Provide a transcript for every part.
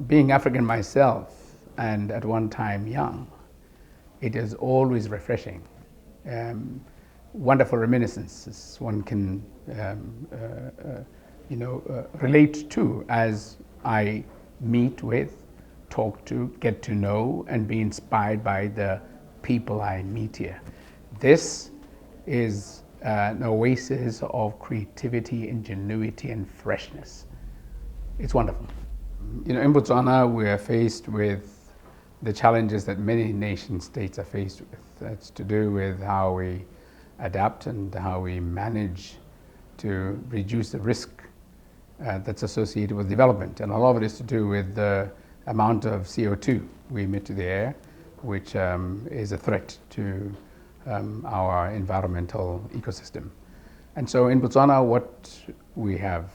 being African myself and at one time young, it is always refreshing. Wonderful reminiscences one can relate to as I meet with, talk to, get to know, and be inspired by the people I meet here. This is an oasis of creativity, ingenuity, and freshness. It's wonderful. In Botswana, we are faced with the challenges that many nation states are faced with. It's to do with how we adapt and how we manage to reduce the risk that's associated with development. And a lot of it is to do with the amount of CO2 we emit to the air, which is a threat to our environmental ecosystem. And so in Botswana, what we have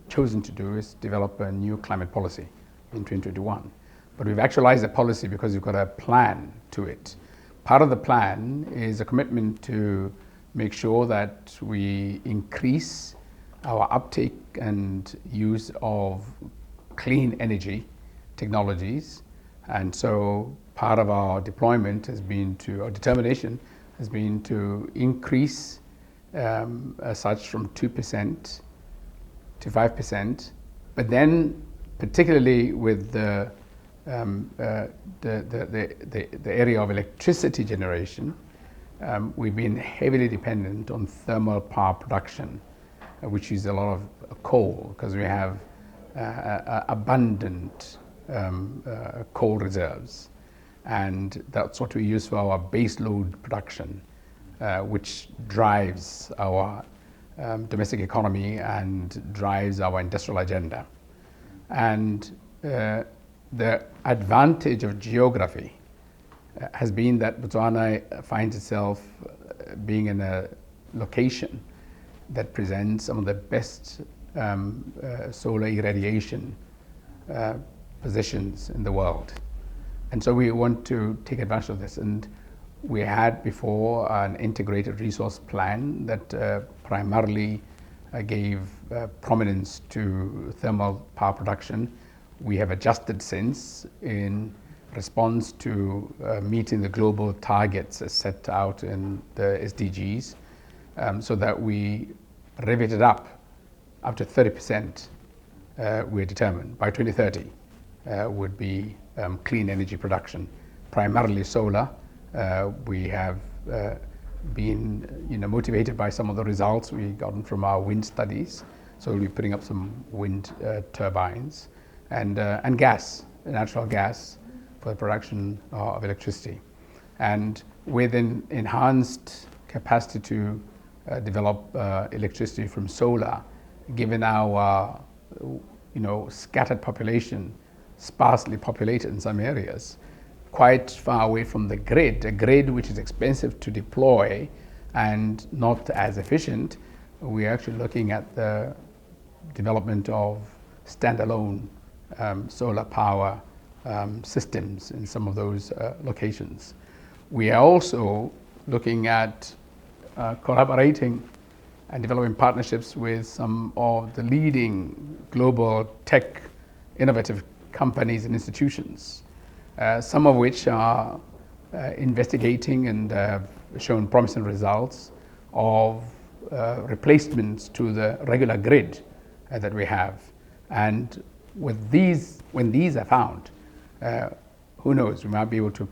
chosen to do is develop a new climate policy in 2021. But we've actualized the policy because we've got a plan to it. Part of the plan is a commitment to make sure that we increase our uptake and use of clean energy technologies. And so part of our deployment has been to, our determination has been to increase such from 2% to 5%, but then particularly with the area of electricity generation, we've been heavily dependent on thermal power production, which is a lot of coal, because we have abundant coal reserves. And that's what we use for our base load production, which drives our domestic economy and drives our industrial agenda. And the advantage of geography has been that Botswana finds itself being in a location that presents some of the best solar irradiation positions in the world. And so we want to take advantage of this. And we had before an integrated resource plan that primarily gave prominence to thermal power production. We have adjusted since in response to meeting the global targets as set out in the SDGs, so that we rev it up to 30%, we're determined by 2030 would be clean energy production, primarily solar. We have been motivated by some of the results we gotten from our wind studies. So we'll be putting up some wind turbines and gas, natural gas, for the production of electricity. And with an enhanced capacity to develop electricity from solar, given our scattered population, sparsely populated in some areas, quite far away from the grid, a grid which is expensive to deploy and not as efficient, we're actually looking at the development of standalone solar power systems in some of those locations. We are also looking at collaborating and developing partnerships with some of the leading global tech innovative companies and institutions, some of which are investigating and have shown promising results of replacements to the regular grid that we have. And with these, when these are found, who knows, we might be able to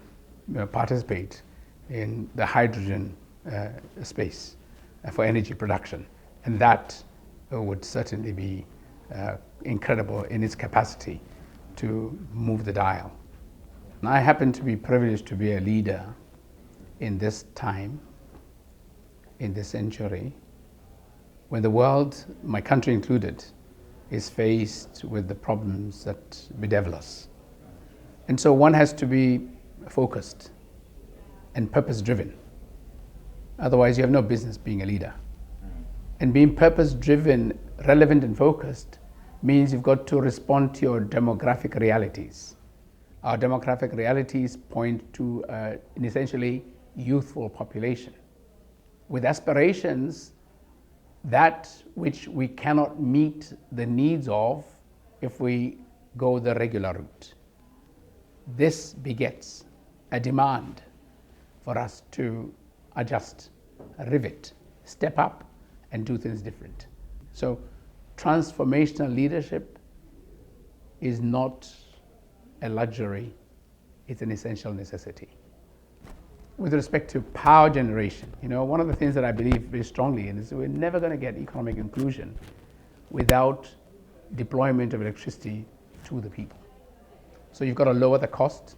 participate in the hydrogen space for energy production. And that would certainly be incredible in its capacity to move the dial. And I happen to be privileged to be a leader in this time, in this century, when the world, my country included, is faced with the problems that bedevil us. And so one has to be focused and purpose-driven. Otherwise, you have no business being a leader. And being purpose-driven, relevant and focused means you've got to respond to your demographic realities. Our demographic realities point to an essentially youthful population with aspirations that which we cannot meet the needs of if we go the regular route. This begets a demand for us to adjust, rivet, step up, and do things different. So transformational leadership is not a luxury, it's an essential necessity. With respect to power generation, one of the things that I believe very strongly in is we're never going to get economic inclusion without deployment of electricity to the people. So you've got to lower the cost.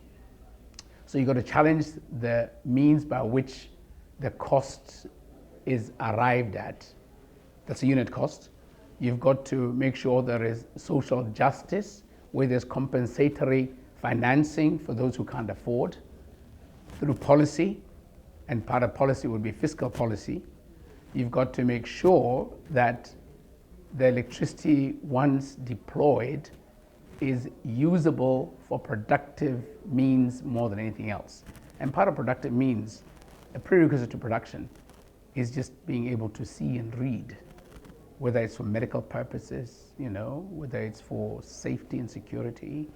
So you've got to challenge the means by which the cost is arrived at. That's a unit cost. You've got to make sure there is social justice, where there's compensatory financing for those who can't afford, through policy, and part of policy would be fiscal policy. You've got to make sure that the electricity, once deployed, is usable for productive means more than anything else. And part of productive means, a prerequisite to production, is just being able to see and read, whether it's for medical purposes, whether it's for safety and security,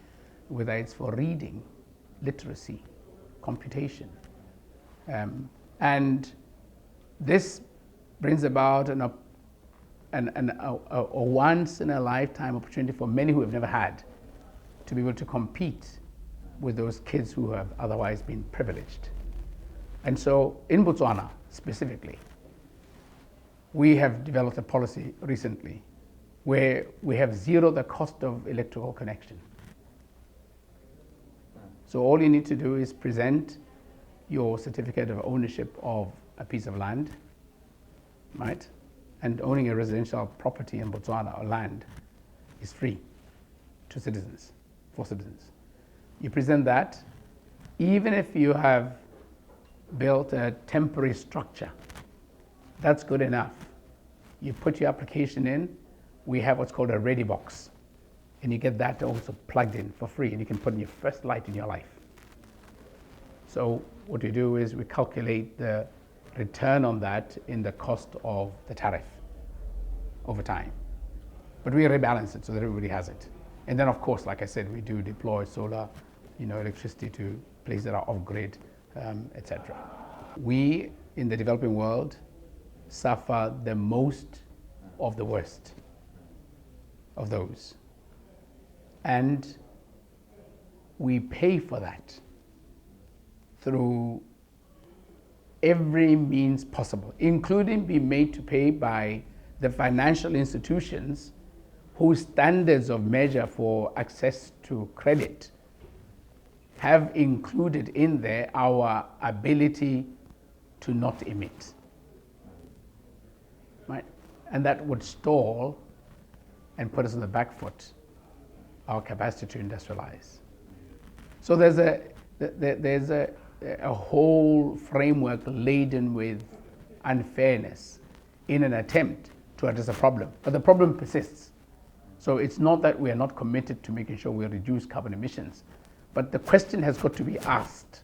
whether it's for reading, literacy, computation. And this brings about a once in a lifetime opportunity for many who have never had to be able to compete with those kids who have otherwise been privileged. And so in Botswana specifically, we have developed a policy recently where we have zeroed the cost of electrical connection. So all you need to do is present your certificate of ownership of a piece of land, right? And owning a residential property in Botswana or land is free to citizens, for citizens. You present that, even if you have built a temporary structure, that's good enough. You put your application in, we have what's called a ready box, and you get that also plugged in for free, and you can put in your first light in your life. So what we do is we calculate the return on that in the cost of the tariff over time. But we rebalance it so that everybody has it. And then, of course, like I said, we do deploy solar, electricity to places that are off-grid, etc. We, in the developing world, suffer the most of the worst of those. And we pay for that through every means possible, including being made to pay by the financial institutions whose standards of measure for access to credit have included in there our ability to not emit. Right? And that would stall and put us on the back foot our capacity to industrialize. So there's a whole framework laden with unfairness in an attempt to address a problem. But the problem persists. So it's not that we are not committed to making sure we reduce carbon emissions, but the question has got to be asked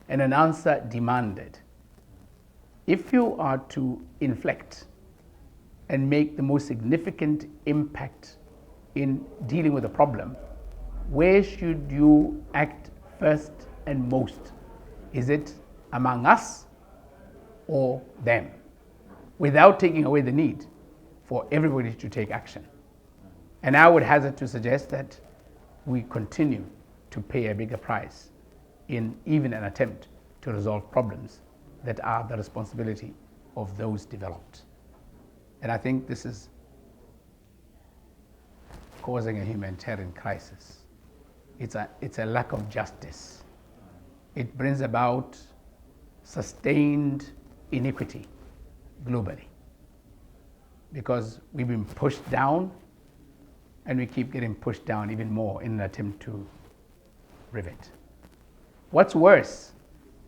and an answer demanded. If you are to inflect and make the most significant impact in dealing with a problem, where should you act first and most? Is it among us or them? Without taking away the need for everybody to take action. And I would hazard to suggest that we continue to pay a bigger price in even an attempt to resolve problems that are the responsibility of those developed. And I think this is causing a humanitarian crisis. It's a lack of justice. It brings about sustained inequity globally because we've been pushed down and we keep getting pushed down even more in an attempt to rivet. What's worse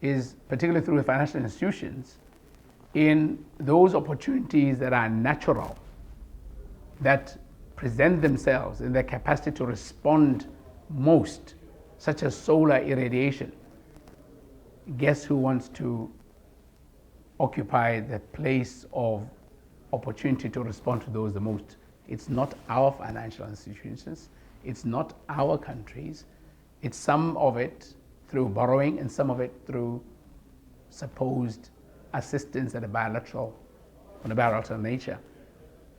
is, particularly through the financial institutions, in those opportunities that are natural, that present themselves in their capacity to respond most, such as solar irradiation. Guess who wants to occupy the place of opportunity to respond to those the most? It's not our financial institutions, It's not our countries. It's some of it through borrowing and some of it through supposed assistance on a bilateral nature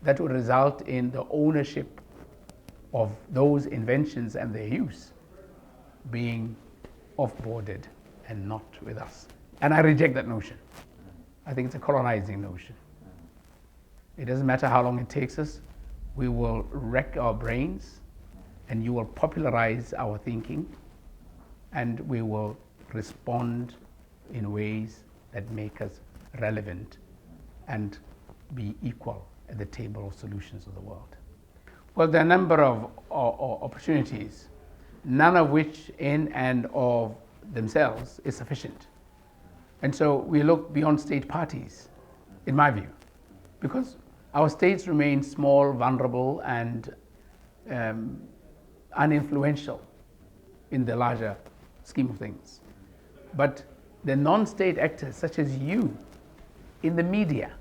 that would result in the ownership of those inventions and their use being off-boarded and not with us. And I reject that notion. I think it's a colonizing notion. It doesn't matter how long it takes us. We will wreck our brains and you will popularize our thinking and we will respond in ways that make us relevant and be equal at the table of solutions of the world. Well, there are a number of opportunities, none of which in and of themselves is sufficient. And so we look beyond state parties, in my view, because our states remain small, vulnerable, and uninfluential in the larger scheme of things. But the non-state actors, such as you, in the media,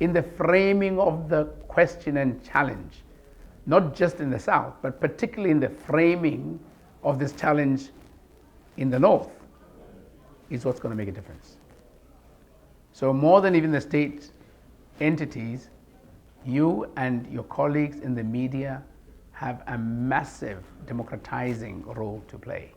in the framing of the question and challenge, not just in the South, but particularly in the framing of this challenge in the North, is what's going to make a difference. So more than even the state entities, you and your colleagues in the media have a massive democratizing role to play.